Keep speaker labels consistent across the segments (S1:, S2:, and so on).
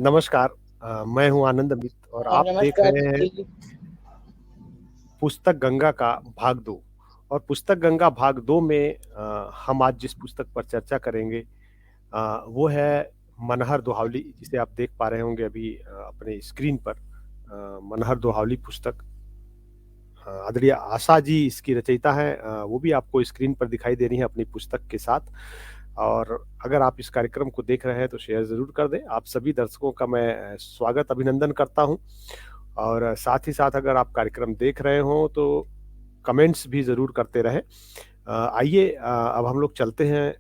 S1: नमस्कार। मैं हूँ आनंद अमित और आप देख
S2: नमस्कार
S1: रहे हैं
S2: जी।
S1: पुस्तक गंगा का भाग 2। और पुस्तक गंगा भाग 2 में हम आज जिस पुस्तक पर चर्चा करेंगे वो है मनहर दोहावली, जिसे आप देख पा रहे होंगे अभी अपने स्क्रीन पर। मनहर दोहावली पुस्तक आदरणीय आशा जी इसकी रचयिता हैं। वो भी आपको स्क्रीन पर दिखाई दे रही हैं अपनी पुस्तक के साथ। और अगर आप इस कार्यक्रम को देख रहे हैं तो शेयर ज़रूर कर दें। आप सभी दर्शकों का मैं स्वागत अभिनंदन करता हूं। और साथ ही साथ अगर आप कार्यक्रम देख रहे हों तो कमेंट्स भी ज़रूर करते रहें। आइए अब हम लोग चलते हैं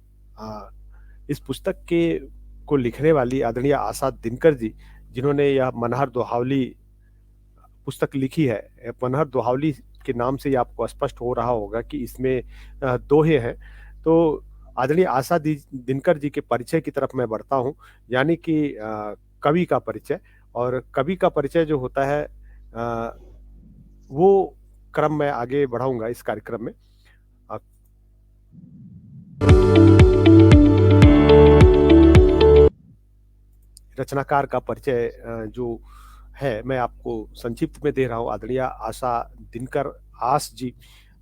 S1: इस पुस्तक के को लिखने वाली आदरणीय आशा दिनकर जी, जिन्होंने यह मनहर दोहावली पुस्तक लिखी है। मनहर दोहावली के नाम से ही आपको स्पष्ट हो रहा होगा कि इसमें दोहे हैं। तो आदरणीय आशा दिनकर जी के परिचय की तरफ मैं बढ़ता हूँ, यानी कि कवि का परिचय। और कवि का परिचय जो होता है वो क्रम मैं आगे बढ़ाऊंगा इस कार्यक्रम में। अ, रचनाकार का परिचय जो है मैं आपको संक्षिप्त में दे रहा हूँ। आदरणीय आशा दिनकर आस जी,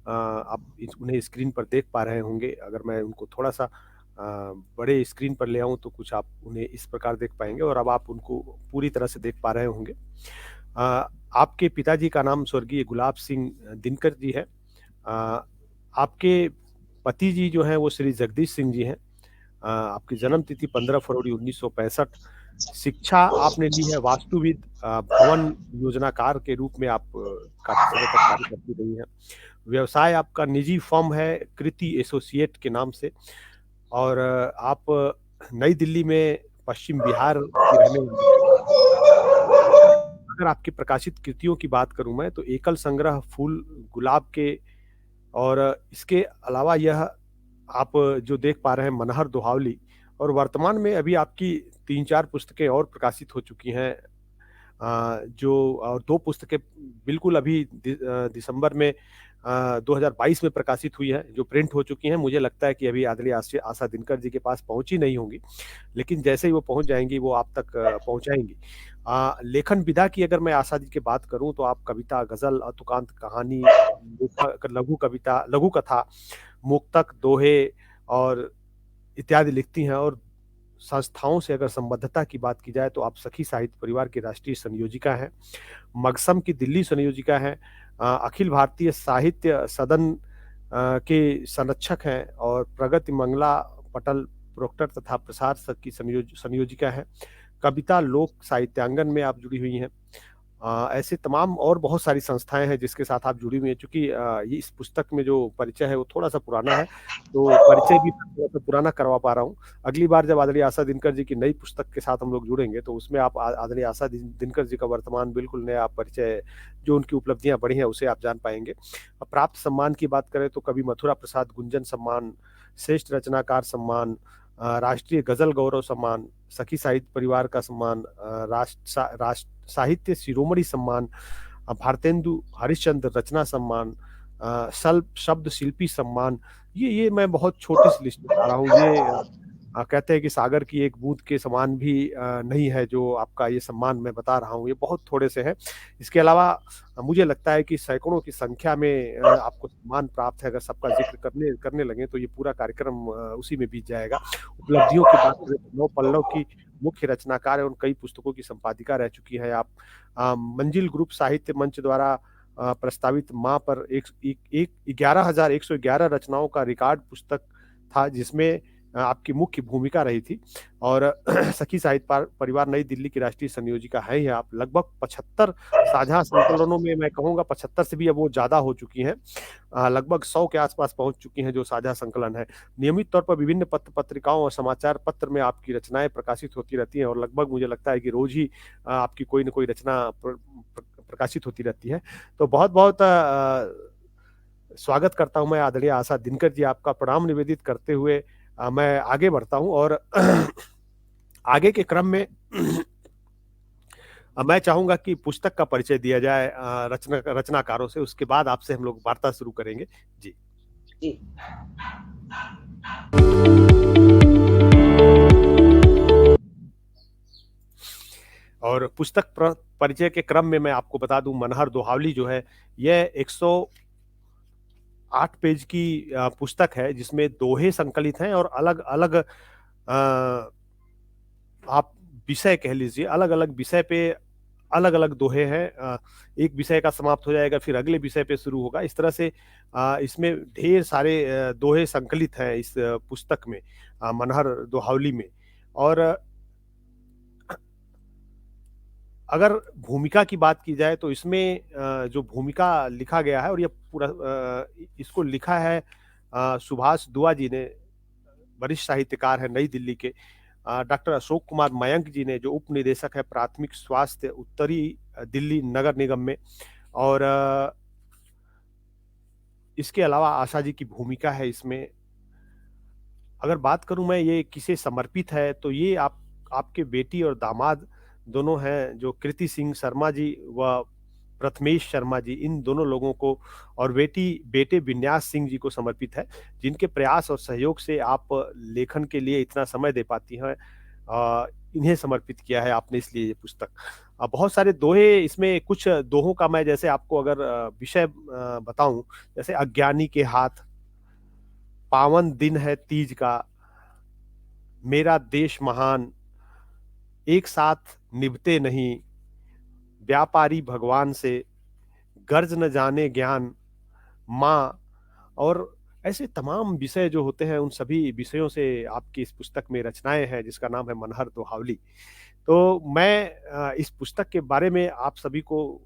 S1: आप उन्हें स्क्रीन पर देख पा रहे होंगे। अगर मैं उनको थोड़ा सा बड़े स्क्रीन पर ले आऊं तो कुछ आप उन्हें इस प्रकार देख पाएंगे, और अब आप उनको पूरी तरह से देख पा रहे होंगे। आपके पिताजी का नाम स्वर्गीय गुलाब सिंह दिनकर जी है। आपके पति जी जो हैं वो श्री जगदीश सिंह जी हैं। आपकी जन्म तिथि 15 फरवरी 1965। शिक्षा आपने ली है वास्तुविद, भवन योजनाकार के रूप में आप काफी समय तक कार्य करती रही हैं। व्यवसाय आपका निजी फर्म है कृति एसोसिएट के नाम से। और आप नई दिल्ली में पश्चिम बिहार की रहने वाली हैं। अगर आपकी प्रकाशित कृतियों की बात करूं मैं तो एकल संग्रह फूल गुलाब के, और इसके अलावा यह आप जो देख पा रहे हैं मनहर दोहावली। और वर्तमान में अभी आपकी 3-4 पुस्तकें और प्रकाशित हो चुकी हैं। जो और 2 पुस्तकें बिल्कुल अभी दिसंबर में 2022 में प्रकाशित हुई है, जो प्रिंट हो चुकी हैं। मुझे लगता है कि अभी आदरणीय आशा दिनकर जी के पास पहुंची नहीं होंगी, लेकिन जैसे ही वो पहुंच जाएंगी वो आप तक पहुंचाएंगी। लेखन विधा की अगर मैं आशा जी की बात करूं तो आप कविता, गजल, अतुकांत कहानी, लघु कविता, लघु कथा, मुक्तक, दोहे और इत्यादि लिखती हैं। और संस्थाओं से अगर संबद्धता की बात की जाए तो आप सखी साहित्य परिवार की राष्ट्रीय संयोजिका हैं, मगसम की दिल्ली संयोजिका हैं, अखिल भारतीय साहित्य सदन के संरक्षक हैं, और प्रगति मंगला पटल प्रोक्टर तथा प्रसार की संयोजिका हैं। कविता लोक साहित्यांगन में आप जुड़ी हुई हैं। ऐसे तमाम और बहुत सारी संस्थाएं हैं जिसके साथ आप जुड़ी हुई हैं। चूँकि ये इस पुस्तक में जो परिचय है वो थोड़ा-सा पुराना है, तो परिचय भी थोड़ा-सा पुराना करवा पा रहा हूँ। अगली बार जब आदरणीय आशा दिनकर जी की नई पुस्तक के साथ हम लोग जुड़ेंगे तो उसमें आप आदरणीय आशा दिनकर जी का वर्तमान बिल्कुल नया परिचय, जो उनकी उपलब्धियाँ बढ़ी हैं उसे आप जान पाएँगे। प्राप्त सम्मान की बात करें तो कवि मथुरा प्रसाद गुंजन सम्मान, श्रेष्ठ रचनाकार सम्मान, राष्ट्रीय गज़ल गौरव सम्मान, सखी साहित्य परिवार का सम्मान, राष्ट्र साहित्य शिरोमणि सम्मान, भारतेंदु हरिश्चंद्र रचना सम्मान, शब्द शिल्पी सम्मान। ये मैं बहुत छोटी सी लिस्ट बता रहा हूँ। ये कहते हैं कि सागर की एक बूंद के समान भी नहीं है जो आपका ये सम्मान मैं बता रहा हूँ, ये बहुत थोड़े से हैं। इसके अलावा मुझे लगता है कि सैकड़ों की संख्या में आपको सम्मान प्राप्त है। अगर सबका जिक्र करने करने लगे तो ये पूरा कार्यक्रम उसी में बीत जाएगा। उपलब्धियों की बात करें तो नौ पल्लव की मुख्य रचनाकार है और कई पुस्तकों की संपादिका रह चुकी हैं आप। मंजिल ग्रुप साहित्य मंच द्वारा प्रस्तावित माँ पर एक 11,111 रचनाओं का रिकॉर्ड पुस्तक था, जिसमें आपकी मुख्य भूमिका रही थी। और सखी साहित्य परिवार नई दिल्ली की राष्ट्रीय संयोजिका हैं ही आप। लगभग 75 साझा संकलनों में मैं कहूँगा 75 से भी अब वो ज़्यादा हो चुकी हैं। लगभग 100 के आसपास पहुंच चुकी हैं जो साझा संकलन है। नियमित तौर पर विभिन्न पत्र पत्रिकाओं और समाचार पत्र में आपकी रचनाएं प्रकाशित होती रहती हैं, और लगभग मुझे लगता है कि रोज ही आपकी कोई न कोई रचना प्रकाशित होती रहती है। तो बहुत बहुत स्वागत करता हूं मैं आदरणीय आशा दिनकर जी, आपका प्रणाम निवेदित करते हुए मैं आगे बढ़ता हूं। और आगे के क्रम में मैं चाहूंगा कि पुस्तक का परिचय दिया जाए रचनाकारों से, उसके बाद आपसे हम लोग वार्ता शुरू करेंगे। जी
S2: जी।
S1: और पुस्तक परिचय के क्रम में मैं आपको बता दूं, मनहर दोहावली जो है यह 108 पेज की पुस्तक है, जिसमें दोहे संकलित हैं और अलग अलग आप विषय कह लीजिए, अलग अलग विषय पे अलग अलग दोहे हैं। एक विषय का समाप्त हो जाएगा, फिर अगले विषय पे शुरू होगा। इस तरह से इसमें ढेर सारे दोहे संकलित हैं इस पुस्तक में, मनहर दोहावली में। और अगर भूमिका की बात की जाए तो इसमें जो भूमिका लिखा गया है, और ये पूरा इसको लिखा है सुभाष दुआ जी ने, वरिष्ठ साहित्यकार हैं नई दिल्ली के। डॉक्टर अशोक कुमार मयंक जी ने, जो उप निदेशक है प्राथमिक स्वास्थ्य उत्तरी दिल्ली नगर निगम में। और इसके अलावा आशा जी की भूमिका है इसमें। अगर बात करूं मैं ये किसे समर्पित है, तो ये आपके बेटी और दामाद दोनों हैं, जो कृति सिंह शर्मा जी व प्रथमेश शर्मा जी, इन दोनों लोगों को, और बेटे विन्यास सिंह जी को समर्पित है, जिनके प्रयास और सहयोग से आप लेखन के लिए इतना समय दे पाती हैं। इन्हें समर्पित किया है आपने इसलिए ये पुस्तक। बहुत सारे दोहे इसमें, कुछ दोहों का मैं जैसे आपको अगर विषय बताऊं, जैसे अज्ञानी के हाथ, पावन दिन है तीज का, मेरा देश महान, एक साथ निभते नहीं, व्यापारी भगवान से, गर्ज न जाने ज्ञान, माँ, और ऐसे तमाम विषय जो होते हैं, उन सभी विषयों से आपकी इस पुस्तक में रचनाएं हैं, जिसका नाम है मनहर दोहावली। तो मैं इस पुस्तक के बारे में आप सभी को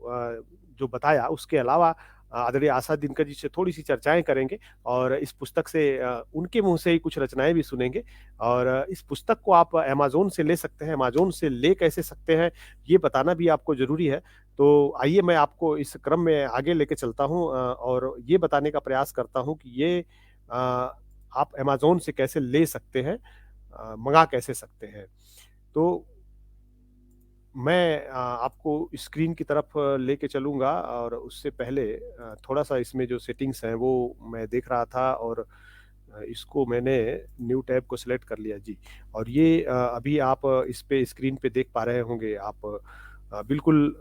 S1: जो बताया, उसके अलावा आदरणीय आशा दिनकर जी से थोड़ी सी चर्चाएं करेंगे, और इस पुस्तक से उनके मुंह से ही कुछ रचनाएं भी सुनेंगे। और इस पुस्तक को आप अमेज़न से ले सकते हैं। अमेज़न से ले कैसे सकते हैं, ये बताना भी आपको ज़रूरी है। तो आइए मैं आपको इस क्रम में आगे लेके चलता हूँ, और ये बताने का प्रयास करता हूँ कि ये आप अमेज़न से कैसे ले सकते हैं, मंगा कैसे सकते हैं। तो मैं आपको स्क्रीन की तरफ लेके चलूँगा, और उससे पहले थोड़ा-सा इसमें जो सेटिंग्स हैं वो मैं देख रहा था, और इसको मैंने न्यू टैब को सिलेक्ट कर लिया जी। और ये अभी आप इस पे स्क्रीन पे देख पा रहे होंगे आप, बिल्कुल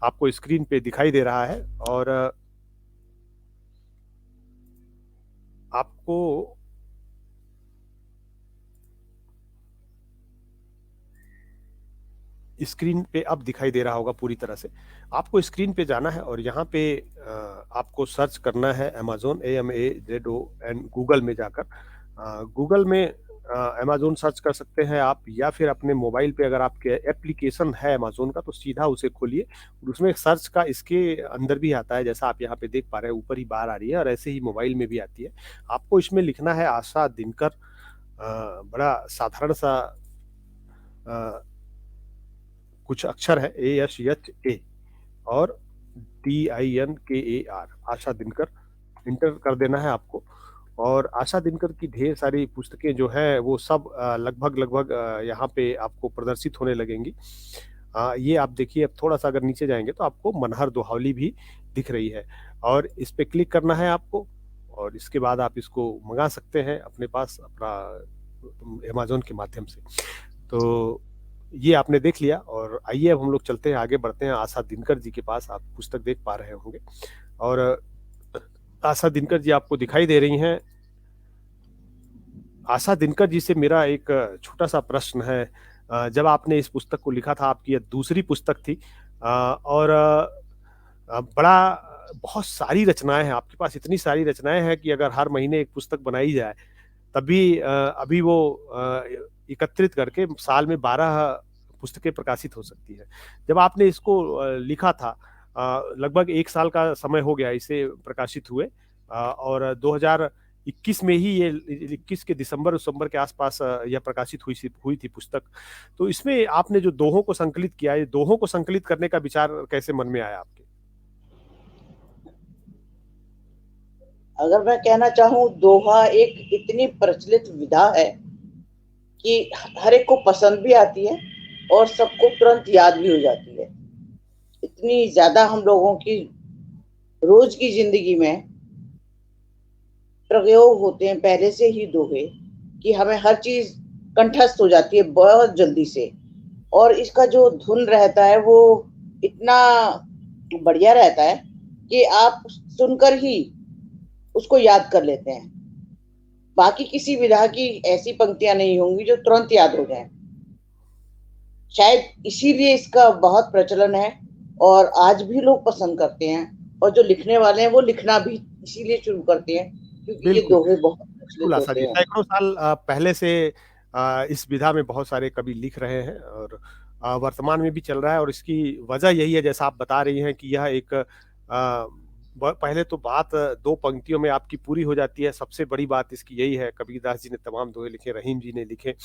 S1: आपको स्क्रीन पे दिखाई दे रहा है। और आपको स्क्रीन पे अब दिखाई दे रहा होगा पूरी तरह से। आपको स्क्रीन पे जाना है, और यहाँ पे आपको सर्च करना है अमेज़न, AMAZON, गूगल में जाकर। गूगल में अमेज़न सर्च कर सकते हैं आप, या फिर अपने मोबाइल पे अगर आपके एप्लीकेशन है अमेज़न का, तो सीधा उसे खोलिए, और उसमें एक सर्च का इसके अंदर भी आता है, जैसा आप यहाँ पे देख पा रहे हैं, ऊपर ही बार आ रही है, और ऐसे ही मोबाइल में भी आती है। आपको इसमें लिखना है आशा दिनकर, बड़ा साधारण सा कुछ अक्षर है, ASHA और DINKAR, आशा दिनकर इंटर कर देना है आपको। और आशा दिनकर की ढेर सारी पुस्तकें जो हैं वो सब लगभग यहाँ पे आपको प्रदर्शित होने लगेंगी। ये आप देखिए, अब थोड़ा-सा अगर नीचे जाएँगे तो आपको मनहर दोहावली भी दिख रही है, और इस पे क्लिक करना है आपको, और इसके बाद आप इसको मँगा सकते हैं अपने पास, अपना अमेज़न के माध्यम से। तो ये आपने देख लिया, और आइए अब हम लोग चलते हैं, आगे बढ़ते हैं आशा दिनकर जी के पास। आप पुस्तक देख पा रहे होंगे, और आशा दिनकर जी आपको दिखाई दे रही हैं। आशा दिनकर जी से मेरा एक छोटा-सा प्रश्न है। जब आपने इस पुस्तक को लिखा था, आपकी ये दूसरी पुस्तक थी, और बहुत सारी रचनाएँ हैं, आपके पास इतनी सारी रचनाएँ हैं कि अगर हर महीने एक पुस्तक बनाई जाए, तब भी अभी वो एकत्रित करके साल में 12 पुस्तकें प्रकाशित हो सकती हैं। जब आपने इसको लिखा था, लगभग 1 साल का समय हो गया इसे प्रकाशित हुए, और 2021 में ही, ये 21 के दिसंबर-विसंबर के आस-पास यह प्रकाशित हुई थी पुस्तक। तो इसमें आपने जो दोहों को संकलित किया, ये दोहों को संकलित करने का विचार कैसे मन में आया आपके?
S2: अगर मैं कहना चाहूँ, दोहा एक इतनी प्रचलित विधा है कि हर एक को पसंद भी आती है और सबको तुरंत याद भी हो जाती है। इतनी ज़्यादा हम लोगों की रोज की जिंदगी में प्रयोग होते हैं पहले से ही दोहे, कि हमें हर चीज कंठस्थ हो जाती है बहुत जल्दी से। और इसका जो धुन रहता है वो इतना बढ़िया रहता है कि आप सुनकर ही उसको याद कर लेते हैं। बाकी किसी विधा की ऐसी पंक्तियां नहीं होंगी जो तुरंत याद हो जाए। शायद इसीलिए इसका बहुत प्रचलन है और आज भी लोग पसंद करते हैं, और जो लिखने वाले हैं वो लिखना भी इसीलिए शुरू करते हैं क्योंकि ये
S1: बिल्कुल,
S2: दोहे बहुत
S1: बिल्कुल
S2: प्रचलित
S1: आशा
S2: होते
S1: जी,
S2: हैं।
S1: सैकड़ों साल पहले से इस विधा में बहुत सारे कवि लिख रहे हैं और वर्तमान में भी चल रहा है और इसकी वजह यही है जैसा आप बता रही हैं कि यह एक पहले तो बात दो पंक्तियों में आपकी पूरी हो जाती है। सबसे बड़ी बात इसकी यही है, कबीरदास जी ने तमाम दोहे लिखे, रहीम जी ने लिखे,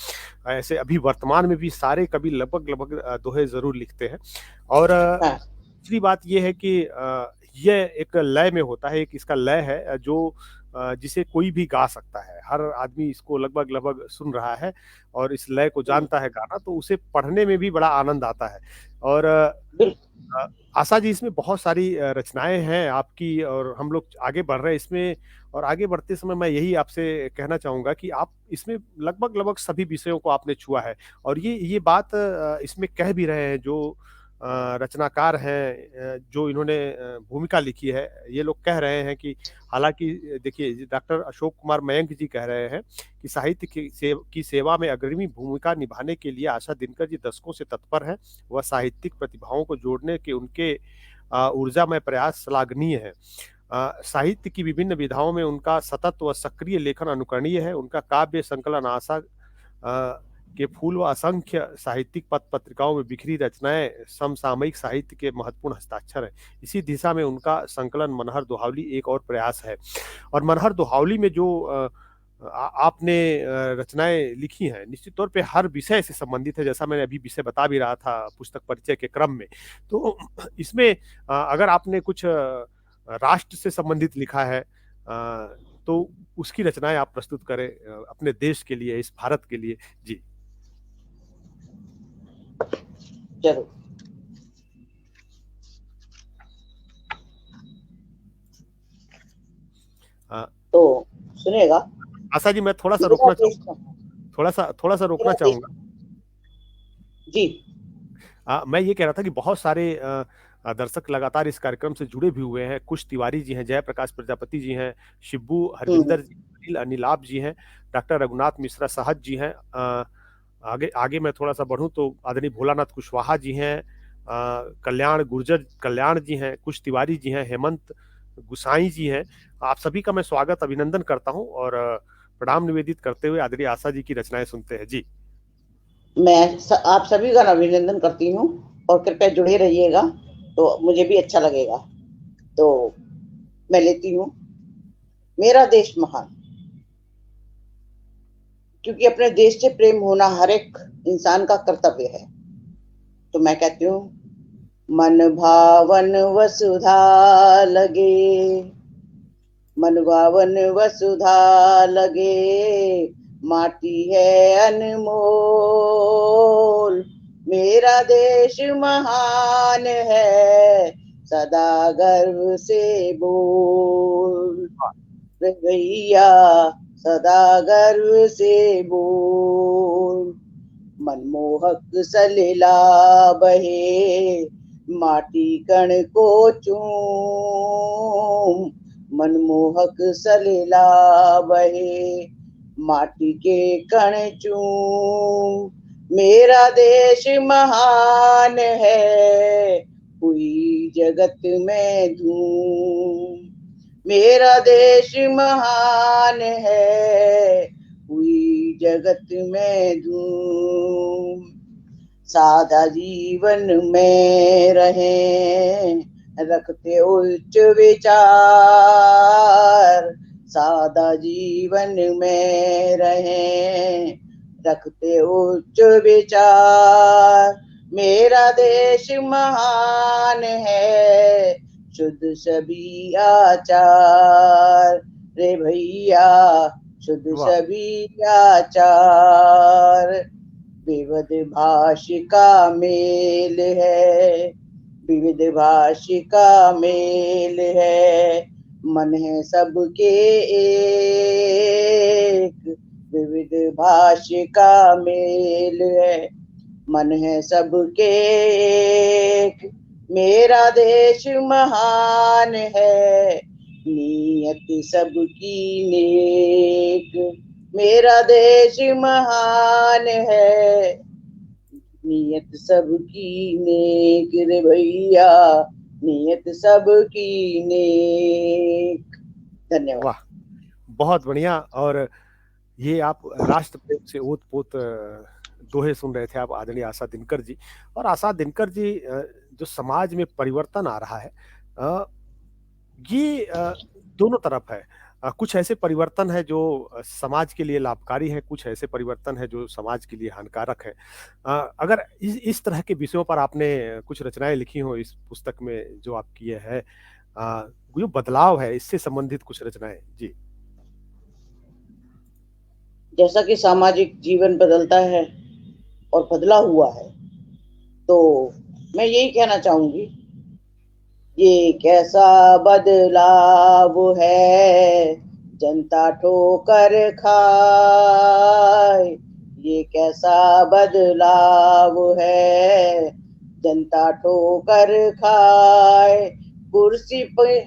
S1: ऐसे अभी वर्तमान में भी सारे कवि लगभग लगभग दोहे जरूर लिखते हैं। और
S2: हाँ
S1: दूसरी बात यह है कि ये एक लय में होता है, एक इसका लय है जो जिसे कोई भी गा सकता है। हर आदमी इसको लगभग लगभग सुन रहा है और इस लय को जानता है गाना, तो उसे पढ़ने में भी बड़ा आनंद आता है। और
S2: बिल्कुल।
S1: आशा जी, इसमें बहुत सारी रचनाएं हैं आपकी और हम लोग आगे बढ़ रहे हैं इसमें। और आगे बढ़ते समय मैं यही आपसे कहना चाहूंगा कि आप इसमें लगभग लगभग सभी विषयों को आपने छुआ है और ये बात इसमें कह भी रहे हैं जो रचनाकार हैं, जो इन्होंने भूमिका लिखी है। ये लोग कह रहे हैं कि हालांकि देखिए, डॉक्टर अशोक कुमार मयंक जी कह रहे हैं कि साहित्य की सेवा में अग्रणी भूमिका निभाने के लिए आशा दिनकर जी दशकों से तत्पर हैं। वह साहित्यिक प्रतिभाओं को जोड़ने के उनके ऊर्जामय प्रयास श्लाघनीय है। साहित्य की विभिन्न विधाओं में उनका सतत व सक्रिय लेखन अनुकरणीय है। उनका काव्य संकलन आशा के फूल व असंख्य साहित्यिक पत्र पत्रिकाओं में बिखरी रचनाएं समसामयिक साहित्य के महत्वपूर्ण हस्ताक्षर हैं। इसी दिशा में उनका संकलन मनहर दोहावली एक और प्रयास है। और मनहर दोहावली में जो आपने रचनाएं लिखी हैं, निश्चित तौर पे हर विषय से संबंधित है, जैसा मैंने अभी विषय बता भी रहा था पुस्तक परिचय के क्रम में। तो इसमें अगर आपने कुछ राष्ट्र से संबंधित लिखा है तो उसकी रचनाएं आप प्रस्तुत करें अपने देश के लिए, इस भारत के लिए। जी
S2: जरूर। तो सुनेगा।
S1: आशा जी, मैं थोड़ा सा
S2: मेरा
S1: रोकना
S2: देश
S1: चाहूंगा,
S2: कहाँ?
S1: थोड़ा सा रोकना
S2: मेरा देश
S1: चाहूंगा।
S2: जी।
S1: मैं ये कह रहा था कि बहुत सारे दर्शक लगातार इस कार्यक्रम से जुड़े भी हुए हैं। कुश तिवारी जी हैं, जयप्रकाश प्रजापति जी हैं, शिब्बू
S2: हम्म।
S1: हरविंदर जी, अनिल अनिलाभ जी हैं, डॉक्टर रघुनाथ मिश्रा सहज जी हैं। आगे आगे मैं थोड़ा सा बढ़ूं तो आदरणीय भोलानाथ कुशवाहा जी हैं, कल्याण गुर्जर कल्याण जी हैं, कुश तिवारी जी हैं, हेमंत गुसाई जी हैं। आप सभी का मैं स्वागत अभिनंदन करता हूं और प्रणाम निवेदित करते हुए आदरणीय आशा जी की रचनाएं सुनते हैं। जी
S2: आप सभी का अभिनंदन करती हूँ और कृपया जुड़े रहिएगा, तो मुझे भी अच्छा लगेगा। तो मैं लेती हूँ मेरा देश महान। क्योंकि अपने देश से प्रेम होना हर एक इंसान का कर्तव्य है। तो मैं कहती हूँ, मन भावन वसुधा लगे, मन भावन वसुधा लगे, माटी है अनमोल, मेरा देश महान है, सदा गर्व से बोल रे भैया, सदा गर्व से बोल। मनमोहक सलिला बहे, माटी कण को चूम, मनमोहक सलिला बहे, माटी के कण चूम, मेरा देश महान है, हुई जगत में धूम, मेरा देश महान है, हुई जगत में धूम। सादा जीवन में रहे, रखते उच्च विचार, सादा जीवन में रहे, रखते उच्च विचार, मेरा देश महान है, शुद्ध सभी आचार रे भैया, शुद्ध
S1: वाह
S2: सभी आचार। विविध भाषिका मेल है, विविध भाषिका मेल है, मन है सबके एक, विविध भाषिका मेल है, मन है सबके एक, मेरा देश महान है, नीयत सबकी नेक। मेरा देश महान है, नीयत सबकी नेक रे भैया, नीयत सबकी नेक। धन्यवाद।
S1: वाह! बहुत बढ़िया। और ये आप राष्ट्र प्रेम से ओत-पोत दोहे सुन रहे थे आप आदरणीय आशा दिनकर जी। और आशा दिनकर जी, जो समाज में परिवर्तन आ रहा है, अ, ये दोनों तरफ है। कुछ ऐसे परिवर्तन हैं जो समाज के लिए लाभकारी हैं, कुछ ऐसे परिवर्तन हैं जो समाज के लिए हानिकारक हैं। अगर इस तरह के विषयों पर आपने कुछ रचनाएँ लिखी हों इस पुस्तक में जो आपकी ये है, जो बदलाव है इससे संबंधित कुछ रचनाएँ? जी।
S2: जैसा कि सामाजिक जीवन बदलता है और बदला हुआ है, तो मैं यही कहना चाहूंगी, ये कैसा बदलाव है, जनता ठोकर खाए। ये कैसा बदलाव है, जनता ठोकर खाए। कुर्सी पे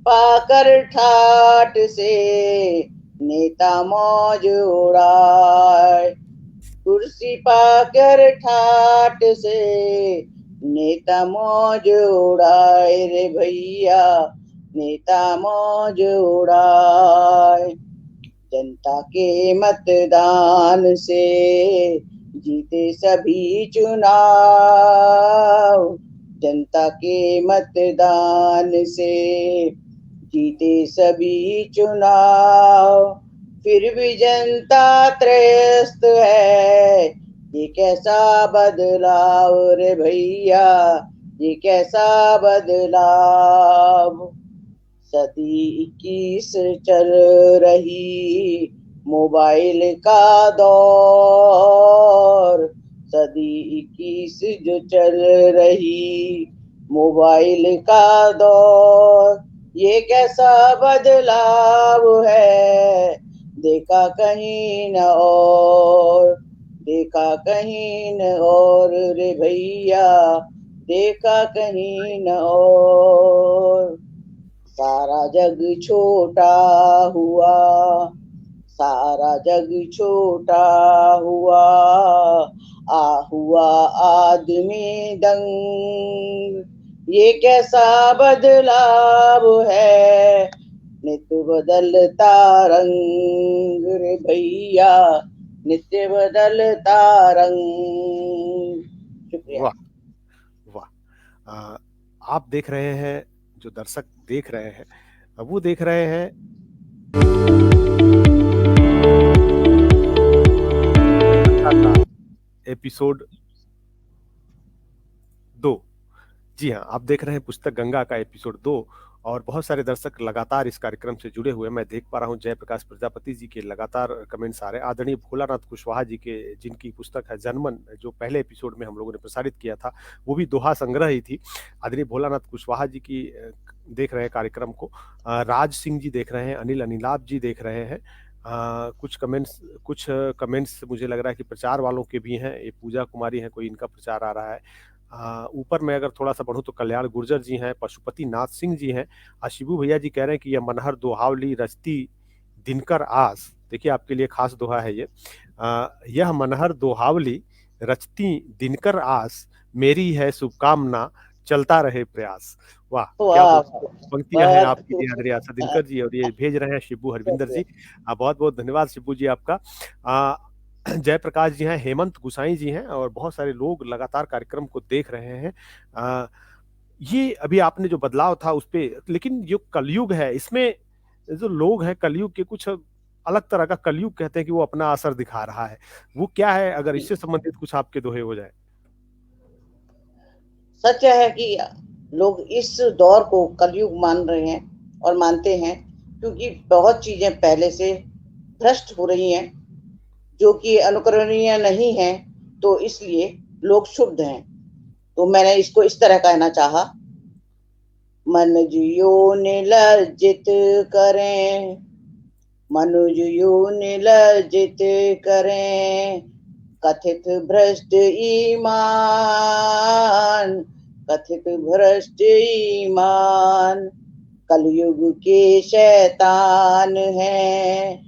S2: पाकर ठाट से नेता मौज उड़ाए। कुर्सी पाकर ठाट से नेता मौज उड़ाए रे भैया, नेता मौज उड़ाए। जनता के मतदान से जीते सभी चुनाव। जनता के मतदान से जीते सभी चुनाव। फिर भी जनता त्रस्त है, ये कैसा बदलाव रे भैया, ये कैसा बदलाव। सदी 21 चल रही मोबाइल का दौर। सदी 21 जो चल रही मोबाइल का दौर। ये कैसा बदलाव है, देखा कहीं न और, देखा कहीं न और रे भैया, देखा कहीं न और। सारा जग छोटा हुआ, सारा जग छोटा हुआ, हुआ आदमी दंग। ये कैसा बदलाव है, नित्य बदलता रंग रे भैया, नित्य बदलता रंग। शुक्रिया।
S1: वाह! वाह! आप देख रहे हैं, जो दर्शक देख रहे हैं, वो देख रहे हैं एपिसोड 2। जी हाँ, आप देख रहे हैं पुस्तक गंगा का एपिसोड 2। और बहुत सारे दर्शक लगातार इस कार्यक्रम से जुड़े हुए हैं। मैं देख पा रहा हूँ जयप्रकाश प्रजापति जी के लगातार कमेंट्स आ रहे हैं। आदरणीय भोलानाथ कुशवाहा जी के, जिनकी पुस्तक है जनमन, जो पहले एपिसोड में हम लोगों ने प्रसारित किया था, वो भी दोहा संग्रह ही थी। आदरणीय भोलानाथ कुशवाहा जी की देख रहे हैं कार्यक्रम को। राज सिंह जी देख रहे हैं, अनिल अनिलाभ जी देख रहे हैं। कुछ कमेंट्स मुझे लग रहा है कि प्रचार वालों के भी हैं। ये पूजा कुमारी हैं, कोई इनका प्रचार आ रहा है। ऊपर मैं अगर थोड़ा-सा बढ़ूँ तो कल्याण गुर्जर जी हैं, पशुपति नाथ सिंह जी हैं। शिबू भैया जी कह रहे हैं कि यह मनहर दोहावली रचती दिनकर आस। देखिए आपके लिए खास दोहा है ये। यह मनहर दोहावली रचती दिनकर आस, मेरी है शुभकामना चलता रहे प्रयास। वाह! क्या
S2: वाह,
S1: पंक्तियाँ हैं
S2: बहुत
S1: आपकी
S2: खूब।
S1: आदरणीय आशा दिनकर जी, और ये भेज रहे हैं शिबू हरविंदर
S2: शुक्रिया।
S1: जी। बहुत-बहुत धन्यवाद शिबू जी आपका। जयप्रकाश जी हैं, हेमंत गुसाई जी हैं, और बहुत सारे लोग लगातार कार्यक्रम को देख रहे हैं। ये अभी आपने जो बदलाव था उस पे, लेकिन जो कलयुग है इसमें जो लोग हैं कलयुग के, कुछ अलग तरह का कलयुग कहते हैं कि वो अपना असर दिखा रहा है। वो क्या है, अगर इससे संबंधित कुछ आपके दोहे हो जाए?
S2: सच है कि लोग इस दौर को कलयुग मान रहे हैं और मानते हैं, क्योंकि बहुत चीजें पहले से भ्रष्ट हो रही हैं जो कि अनुकरणीय नहीं है, तो इसलिए लोग शुद्ध हैं। तो मैंने इसको इस तरह कहना चाहा, मन जियो निलज्जित करें, मनुज यूं निलज्जित करें, कथित भ्रष्ट ईमान, कथित भ्रष्ट ईमान, कलयुग के शैतान हैं।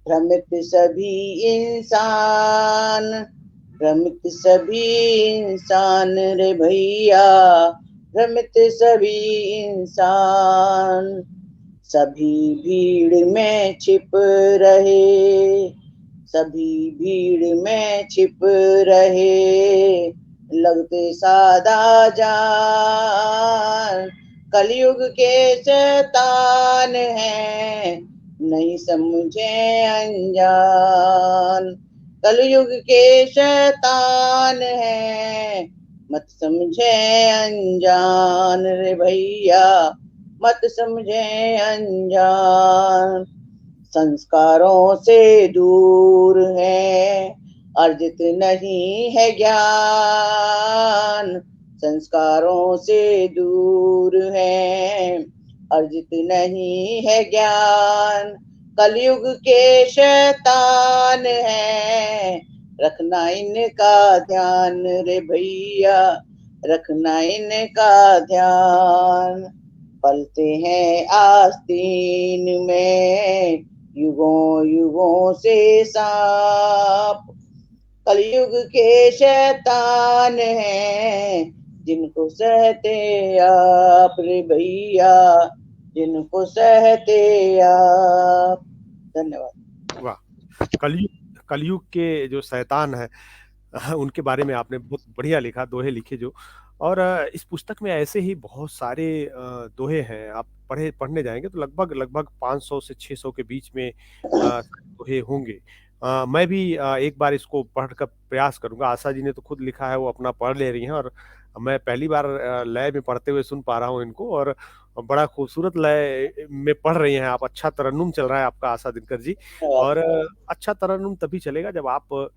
S2: भ्रमित सभी इंसान, भ्रमित सभी इंसान रे भैया, भ्रमित सभी इंसान। सभी भीड़ में छिप रहे, सभी भीड़ में छिप रहे, लगते सादा जान, कलयुग के शैतान हैं, नहीं समझे अनजान। कलयुग के शैतान हैं, मत समझे अनजान रे भैया, मत समझे अनजान। संस्कारों से दूर है, अर्जित नहीं है ज्ञान। संस्कारों से दूर है, अर्जित नहीं है ज्ञान। कलयुग के शैतान हैं, रखना इनका ध्यान रे भैया, रखना इनका ध्यान। पलते हैं आस्तीन में युगों युगों से सांप, कलयुग के शैतान हैं, जिनको सहते आप रे भैया, जिनको सहते आप। धन्यवाद।
S1: वाह! कलयुग के जो शैतान हैं उनके बारे में आपने बहुत बढ़िया लिखा, दोहे लिखे जो। और इस पुस्तक में ऐसे ही बहुत सारे दोहे हैं, आप पढ़ने जाएँगे तो लगभग 500 से 600 के बीच में दोहे होंगे। मैं भी एक बार इसको पढ़ कर प्रयास करूँगा। आशा जी ने तो खुद लिखा है, वो अपना पढ़ ले रही हैं और मैं पहली बार लय में पढ़ते हुए सुन पा रहा हूँ इनको, और बड़ा खूबसूरत लय में पढ़ रही हैं आप। अच्छा तरन्नुम चल रहा है आपका आशा दिनकर जी। और अच्छा तरन्नुम तभी चलेगा जब आप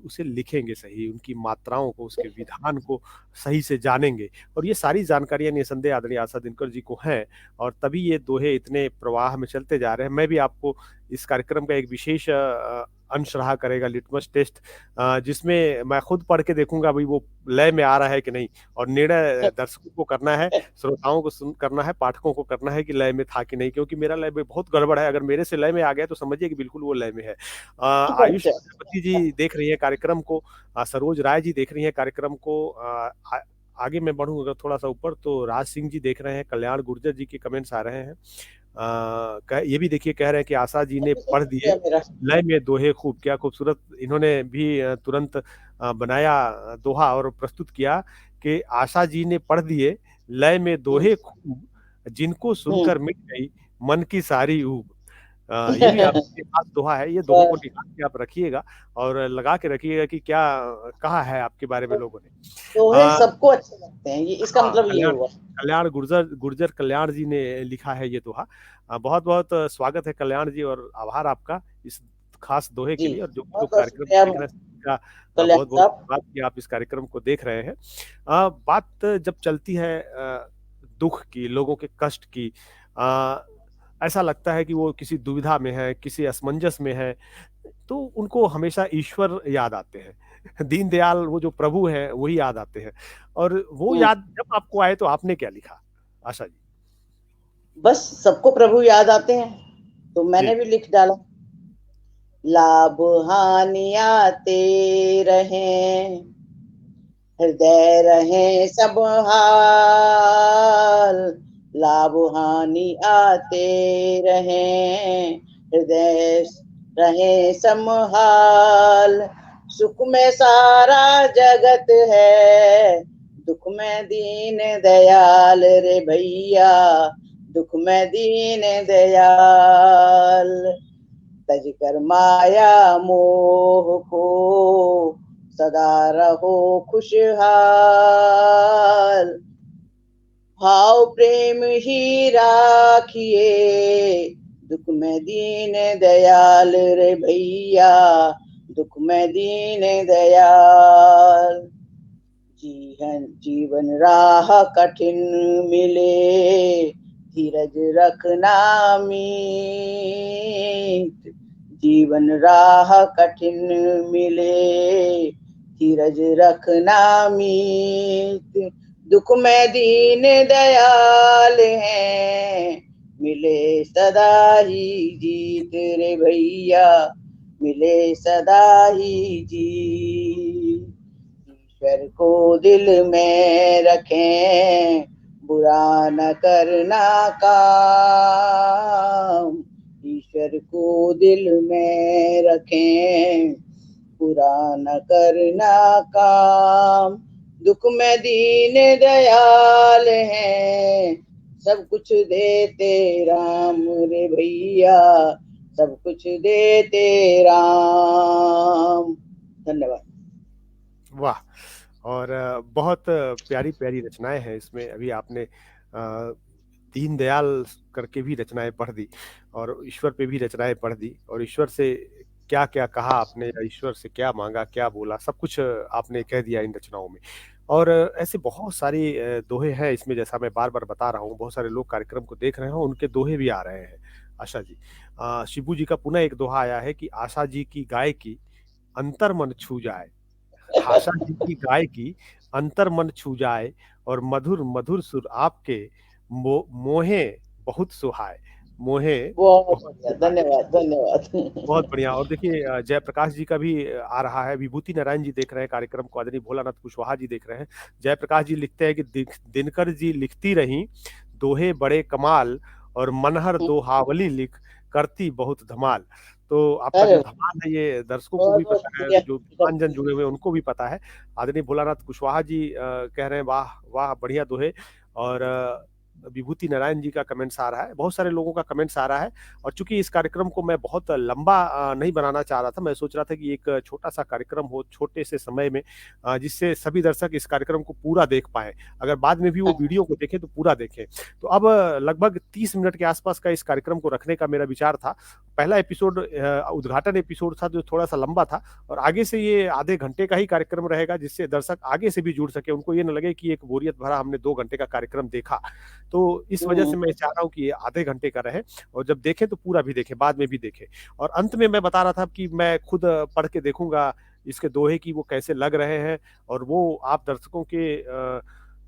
S1: उसे लिखेंगे सही, उनकी मात्राओं को, उसके विधान को सही से जानेंगे, और ये सारी जानकारियाँ निसंदेह आदरणीय आशा दिनकर जी को हैं, और तभी ये दोहे इतने प्रवाह में चलते जा रहे हैं। मैं भी आपको इस कार्यक्रम का एक विशेष अंश रहा करेगा, लिटमस टेस्ट, जिसमें मैं खुद पढ़ के देखूँगा भई वो लय में आ रहा है कि नहीं, और निर्णय दर्शकों को करना है, श्रोताओं को करना है, पाठकों को करना है कि लय में था कि नहीं, क्योंकि मेरा लय में बहुत गड़बड़ है। अगर मेरे से लय में आ गया तो समझिए कि बिल्कुल वो लय में है। आयुष प्रजापति जी देख रही हैं कार्यक्रम को, सरोज राय जी देख रही हैं कार्यक्रम को, आगे मैं बढ़ूँ अगर थोड़ा-सा ऊपर तो राज सिंह जी देख रहे हैं, कल्याण गुर्जर जी के कमेंट्स आ रहे हैं। ये भी देखिए कह रहे हैं कि आशा जी ने पढ़ दिए लय में दोहे खूब, क्या खूबसूरत इन्होंने भी तुरंत बनाया दोहा और प्रस्तुत किया कि आशा जी ने पढ़ दिए लय में दोहे खूब, जिनको सुनकर मिट गई मन की सारी ऊब। ये भी आपके पास दोहा है, ये दोहों को निकाल के आप रखिएगा और लगा के रखिएगा कि क्या कहा है आपके बारे में लोगों ने।
S2: दोहे सबको अच्छे लगते हैं, ये इसका
S1: हाँ,
S2: मतलब ये हुआ।
S1: कल्याण गुर्जर कल्याण जी ने लिखा है ये दोहा। बहुत-बहुत स्वागत है कल्याण जी, और आभार आपका इस खास दोहे के
S2: जी,
S1: लिए, और जो
S2: बहुत
S1: लोग
S2: बहुत
S1: कार्यक्रम
S2: शुक्रिया
S1: देख रहे हैं का
S2: कल्याण
S1: बहुत-बहुत
S2: साहब।
S1: धन्यवाद कि आप इस कार्यक्रम को देख रहे हैं। बात जब चलती है दुःख की, लोगों के कष्ट की, ऐसा लगता है कि वो किसी दुविधा में है, किसी असमंजस में है, तो उनको हमेशा ईश्वर याद आते हैं। दीनदयाल वो जो प्रभु हैं, वही याद आते हैं। और वो याद जब आपको आए तो आपने क्या लिखा? आशा जी।
S2: बस सबको प्रभु याद आते हैं, तो मैंने
S1: जी।
S2: भी लिख डाला। लाभ हानि आते रहें, हृदय रहे सब हाल। लाभ हानि आते रहें, हृदय रहे समहाल। सुख में सारा जगत है, दुख में दीन दयाल रे भैया, दुख में दीन दयाल। तज कर माया मोह को, सदा रहो खुशहाल। भाव प्रेम ही राखिए, दुख में दीन दयाल रे भैया, दुख में दीन दयाल। जीवन राह कठिन मिले, धीरज रखना मीत। जीवन राह कठिन मिले, धीरज रखना मीत, दुख में दीन दयाल हैं, मिले सदा ही जीत रे भैया, मिले सदा ही जीत। ईश्वर को दिल में रखें, बुरा न करना काम, ईश्वर को दिल में रखें, बुरा न करना काम, दुख में दीन दयाल हैं, सब कुछ देते राम रे भैया, सब कुछ देते राम। धन्यवाद।
S1: वाह! और बहुत प्यारी-प्यारी रचनाएँ हैं इसमें। अभी आपने दीनदयाल करके भी रचनाएँ पढ़ दी और ईश्वर पे भी रचनाएँ पढ़ दी और ईश्वर से क्या-क्या कहा आपने या ईश्वर से क्या माँगा, क्या बोला, सब कुछ आपने कह दिया इन रचनाओं में। और ऐसे बहुत सारी दोहे हैं इसमें जैसा मैं बार-बार बता रहा हूँ, बहुत सारे लोग कार्यक्रम को देख रहे हैं, उनके दोहे भी आ रहे हैं, आशा जी। शिबू जी का पुनः एक दोहा आया है कि आशा जी की गाय की अंतर मन छू जाए। आशा जी की गाय की अंतर मन छू जाए और मधुर मधुर सुर आपके मोहे बहुत सुहाए, मोहे
S2: बहुत
S1: बहुत
S2: बढ़िया,
S1: सुहाए।
S2: धन्यवाद धन्यवाद।
S1: बहुत बढ़िया। और देखिए जयप्रकाश जी का भी आ रहा है, विभूति नारायण जी देख रहे हैं कार्यक्रम को, आदरणीय भोलानाथ कुशवाहा जी देख रहे हैं। जयप्रकाश जी लिखते हैं कि दिनकर जी लिखती रहीं दोहे बड़े कमाल और मनहर दोहावली लिख करती बहुत धमाल। तो आपका
S2: अरे
S1: जो धमाल है ये दर्शकों को
S2: बहुत
S1: भी
S2: बहुत
S1: पता है,
S2: शुक्रिया।
S1: जो विद्वानजन जुड़े हुए हैं उनको भी पता है। आदरणीय भोलानाथ कुशवाहा जी कह रहे हैं वाह वाह बढ़िया दोहे। और विभूति नारायण जी का कमेंट्स आ रहा है, बहुत सारे लोगों का कमेंट्स आ रहा है। और चूंकि इस कार्यक्रम को मैं बहुत लंबा नहीं बनाना चाह रहा था, मैं सोच रहा था कि एक छोटा सा कार्यक्रम हो छोटे से समय में, जिससे सभी दर्शक इस कार्यक्रम को पूरा देख पाए, अगर बाद में भी वो वीडियो को देखें तो पूरा देखें। तो अब लगभग 30 मिनट के आसपास का इस कार्यक्रम को रखने का मेरा विचार था। पहला एपिसोड उद्घाटन एपिसोड था जो थोड़ा सा लंबा था, और आगे से ये आधे घंटे का ही कार्यक्रम रहेगा, जिससे दर्शक आगे से भी जुड़ सके, उनको ये न लगे कि एक बोरियत भरा हमने 2 घंटे का कार्यक्रम देखा। तो इस वजह से मैं चाह रहा हूँ कि ये आधे घंटे का रहे, और जब देखें तो पूरा भी देखें, बाद में भी देखें। और अंत में मैं बता रहा था कि मैं खुद पढ़ के देखूंगा इसके दोहे की वो कैसे लग रहे हैं, और वो आप दर्शकों के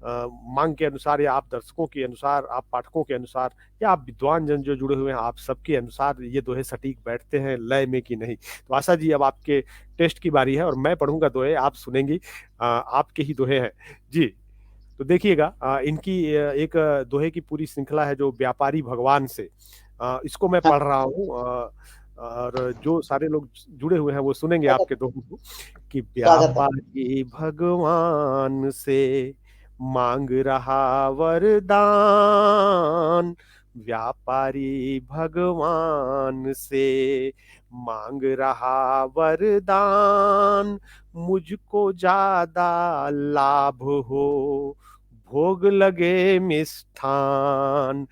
S1: मांग के अनुसार, या आप दर्शकों के अनुसार, आप पाठकों के अनुसार, या आप विद्वान जन जो जुड़े हुए हैं आप सबके अनुसार ये दोहे सटीक बैठते हैं लय में कि नहीं। तो आशा जी अब आपके टेस्ट की बारी है, और मैं पढ़ूंगा दोहे, आप सुनेंगी, आपके ही दोहे हैं जी। तो देखिएगा इनकी एक दोहे की पूरी श्रृंखला है जो व्यापारी भगवान से, इसको मैं पढ़ रहा हूँ, और जो सारे लोग जुड़े हुए हैं वो सुनेंगे
S2: स्वागत
S1: आपके दोहे को। कि
S2: स्वागत है।
S1: व्यापारी भगवान से मांग रहा वरदान, व्यापारी भगवान से मांग रहा वरदान, मुझको ज्यादा लाभ हो भोग लगे मिष्ठान,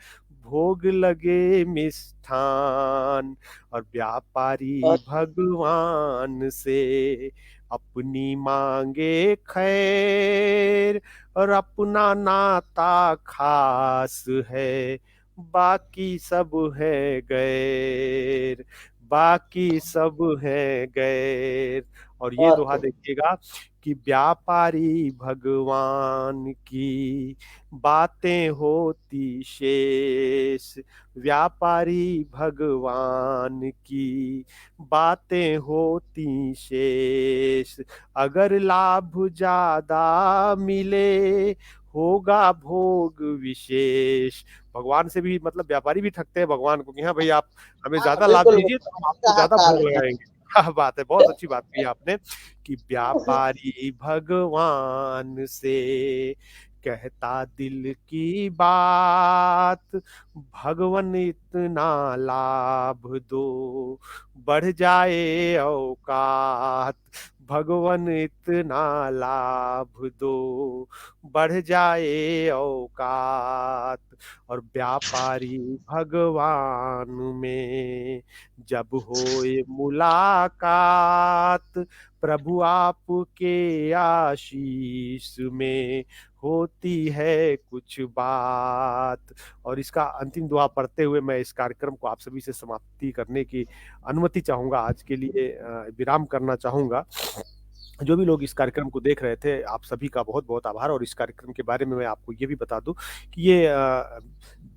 S1: भोग लगे मिष्ठान। और व्यापारी
S2: बहुत
S1: भगवान से अपनी मांगे खैर, और अपना नाता खास है, बाकी सब है गैर, बाकी सब है गैर। और ये
S2: बहुत
S1: दोहा देखिएगा कि व्यापारी भगवान की बातें होती शेष, व्यापारी भगवान की बातें होती शेष, अगर लाभ ज्यादा मिले होगा भोग विशेष। भगवान से भी मतलब व्यापारी भी ठगते हैं भगवान को कि हाँ भाई आप हमें
S2: हाँ
S1: ज्यादा लाभ
S2: बिल्कुल
S1: दीजिए तो हम आपको
S2: कहा
S1: ज्यादा
S2: था
S1: भोग
S2: आपने।
S1: लगाएंगे। क्या बात है, बहुत अच्छी बात कही आपने कि व्यापारी भगवान से कहता दिल की बात, भगवन इतना लाभ दो बढ़ जाए औकात, भगवन इतना लाभ दो बढ़ जाए औकात और व्यापारी भगवान में जब होए मुलाकात प्रभु आपके आशीष में होती है कुछ बात। और इसका अंतिम दुआ पढ़ते हुए मैं इस कार्यक्रम को आप सभी से समाप्ति करने की अनुमति चाहूंगा, आज के लिए विराम करना चाहूंगा। जो भी लोग इस कार्यक्रम को देख रहे थे, आप सभी का बहुत-बहुत आभार। और इस कार्यक्रम के बारे में मैं आपको ये भी बता दूँ कि ये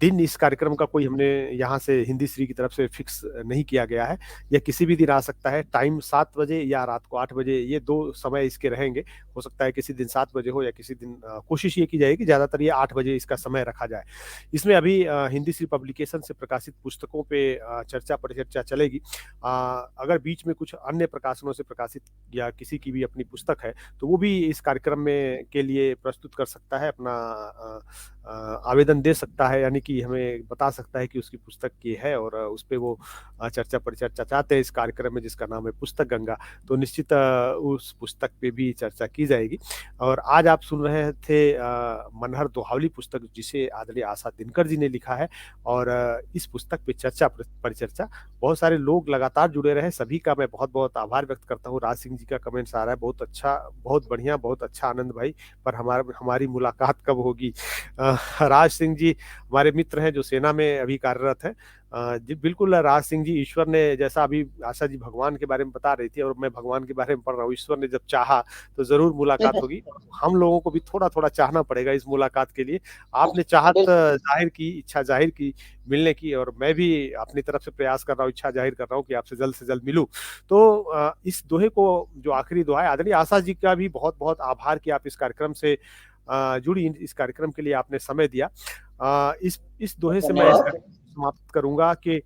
S1: दिन इस कार्यक्रम का कोई हमने यहाँ से हिंदी श्री की तरफ से फिक्स नहीं किया गया है। यह किसी भी दिन आ सकता है, टाइम 7 बजे या रात को 8 बजे, ये 2 समय इसके रहेंगे। हो सकता है किसी दिन 7 बजे हो या किसी दिन कोशिश ये की जाएगी ज़्यादातर ये 8 बजे इसका समय रखा जाए। इसमें अभी हिंदी श्री पब्लिकेशन से प्रकाशित पुस्तकों पे चर्चा परिचर्चा चलेगी। अगर बीच में कुछ अन्य प्रकाशनों से प्रकाशित या किसी की भी अपनी पुस्तक है, तो वो भी इस कार्यक्रम में के लिए प्रस्तुत कर सकता है, अपना आवेदन दे सकता है, यानी कि हमें बता सकता है कि उसकी पुस्तक ये है और उस पे वो चर्चा परिचर्चा चाहते हैं इस कार्यक्रम में, जिसका नाम है पुस्तक गंगा। तो निश्चित उस पुस्तक पे भी चर्चा की जाएगी। और आज आप सुन रहे थे मनहर दोहावली पुस्तक, जिसे आदरणीय आशा दिनकर जी ने लिखा है। और इस पुस्तक पे चर्चा परिचर्चा बहुत सारे लोग लगातार जुड़े रहे, सभी का मैं बहुत-बहुत आभार व्यक्त करता हूँ। राज सिंह जी का कमेंट्स आ रहा है, बहुत अच्छा, बहुत बढ़िया, बहुत अच्छा आनंद भाई, पर हमारी मुलाकात कब होगी? राज सिंह जी हमारे मित्र हैं जो सेना में अभी कार्यरत हैं। जी बिल्कुल, राज सिंह जी, ईश्वर ने जैसा अभी आशा जी भगवान के बारे में बता रही थी और मैं भगवान के बारे में पढ़ रहा हूँ, ईश्वर ने जब चाहा तो ज़रूर मुलाकात होगी। हम लोगों को भी थोड़ा-थोड़ा चाहना पड़ेगा इस मुलाकात के लिए। आपने चाहत
S2: बिल्कुल।
S1: ज़ाहिर की, इच्छा ज़ाहिर की मिलने की, और मैं भी अपनी तरफ से प्रयास कर रहा हूँ, इच्छा ज़ाहिर कर रहा हूँ कि आपसे जल्द से जल्द मिलूँ। तो इस दोहे को, जो आखिरी दोहा है, आदरणीय आशा जी का भी बहुत-बहुत आभार कि आप इस कार्यक्रम से जुड़ी, इस कार्यक्रम के लिए आपने समय दिया। इस दोहे से मैं इस
S2: धन्यवाद।
S1: कार्यक्रम को समाप्त करूँगा कि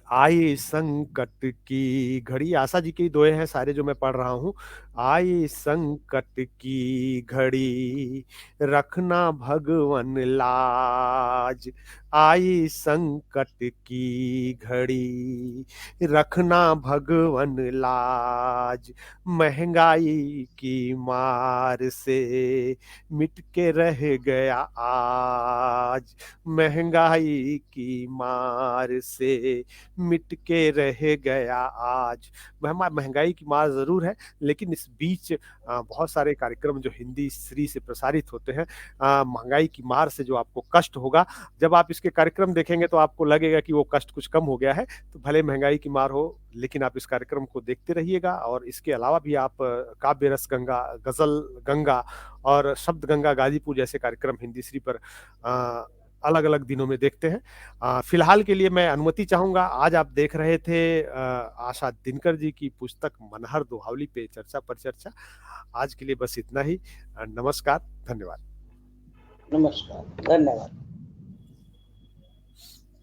S1: आए संकट की घड़ी, आशा जी के ही दोहे हैं सारे जो मैं पढ़ रहा हूँ। आए संकट की घड़ी रखना भगवन लाज, आई संकट की घड़ी रखना भगवन लाज, महंगाई की मार से मिट के रह गया आज, महंगाई की मार से मिट के रह गया आज। महँगाई की मार ज़रूर है, लेकिन इस बीच बहुत सारे कार्यक्रम जो हिंदी श्री से प्रसारित होते हैं, महँगाई की मार से जो आपको कष्ट होगा, जब आप इसके कार्यक्रम देखेंगे तो आपको लगेगा कि वो कष्ट कुछ कम हो गया है। तो भले महँगाई की मार हो, लेकिन आप इस कार्यक्रम को देखते रहिएगा। और इसके अलावा भी आप काव्य रस गंगा, गज़ल गंगा और शब्द गंगा गाज़ीपुर जैसे कार्यक्रम हिंदी श्री पर अलग-अलग दिनों में देखते हैं। फिलहाल के लिए मैं अनुमति चाहूँगा। आज आप देख रहे थे आशा दिनकर जी की पुस्तक मनहर दोहावली पे चर्चा परिचर्चा। आज के लिए बस इतना ही। नमस्कार, धन्यवाद।
S2: नमस्कार, धन्यवाद।